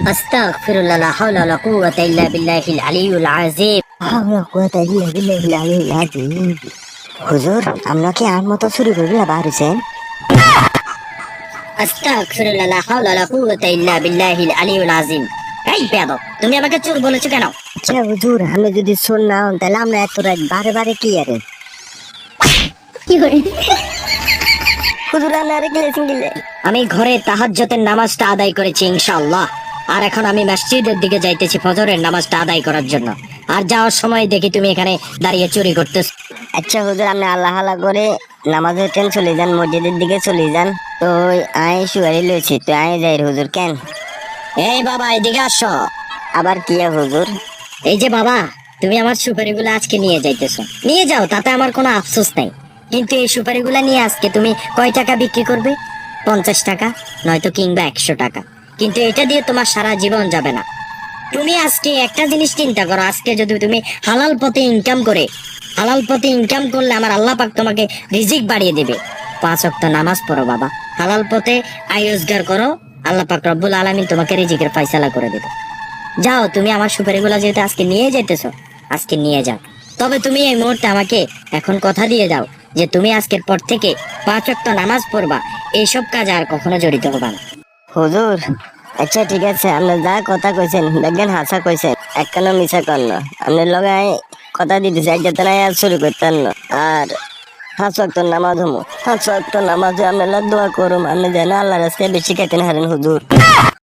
আস্তাগফিরুল্লাহ লা হাওলা ওয়ালা কুওয়াতা ইল্লা বিল্লাহিল আলিয়্যিল আযীম। হুজুর, আমরা কি আর মতো চুরি করি না বার হইছেন? আস্তাগফিরুল্লাহ লা হাওলা ওয়ালা কুওয়াতা ইল্লা বিল্লাহিল আলিয়্যিল আযীম। এই বেয়াদব, তুমি আমাকে চোর বলেছো কেন? আচ্ছা হুজুর, আমরা যদি শোন না হন তাহলে আমরা এত রাত বারে বারে কি আরে? হুজুর আমরা আরে গেলেছেন গেলে। আমি ঘরে তাহাজ্জুদের নামাজটা আদায় করেছি ইনশাআল্লাহ। আর এখন আমি মসজিদের দিকে যাইতেছি ফজরের নামাজটা আদায় করার জন্য। আর যাওয়ার সময় দেখি তুমি এখানে দাঁড়িয়ে চুরি করতেছো। আচ্ছা হুজুর, আপনি আল্লাহ আল্লাহ করে নামাজের ট্রেন চলে যান, মসজিদের দিকে চলে যান। তো আয় সুগারি লইছি, তো আয় যাই হুজুর কেন? এই বাবা, এদিকে আসো। আবার কি হুজুর? এই যে বাবা, তুমি আমার সুপারিগুলো আজকে নিয়ে যাইতেছো, নিয়ে যাও, তাতে আমার কোনো আফসোস নাই। কিন্তু এই সুপারিগুলো নিয়ে আজকে তুমি কয় টাকা বিক্রি করবে? 50 টাকা, নয়তো কিংবা 100 টাকা। কিন্তু এটা দিয়ে তোমার সারা জীবন যাবে না। তুমি আজকে একটা জিনিস চিন্তা করো, আজকে যদি তুমি হালাল পথে ইনকাম করলে আমার আল্লাহ পাক তোমাকে রিজিক বাড়িয়ে দেবে। 5 ওয়াক্ত নামাজ পড়ো বাবা, হালাল পথে আয় রোজগার করো, আল্লাহ পাক রব্বুল আলামিন তোমাকে রিজিকের ফয়সালা করে দেবে। যাও, তুমি আমার সুপারিগুলো যেহেতু আজকে নিয়ে যাইতেছো, আজকে নিয়ে যাও। তবে তুমি এই মুহূর্তে আমাকে এখন কথা দিয়ে যাও যে তুমি আজকের পর থেকে 5 ওয়াক্ত নামাজ পড়বা, এইসব কাজ আর কখনো জড়িত হবা না। হুজুর আচ্ছা ঠিক আছে, আপনি যা কথা কইছেন দেখবেন হাসা কইছেন, একখানা মিছা করল। আপনার লগে কথা দিতেছি এক যাতে আর শুরু করতেন না। আর 5 ওয়াক্ত নামাজ হমু, 5 ওয়াক্ত নামাজে আপনার দোয়া করুম, আপনি যেন আল্লাহর রাস্তায় বেশি খাইতেন হারেন হুজুর।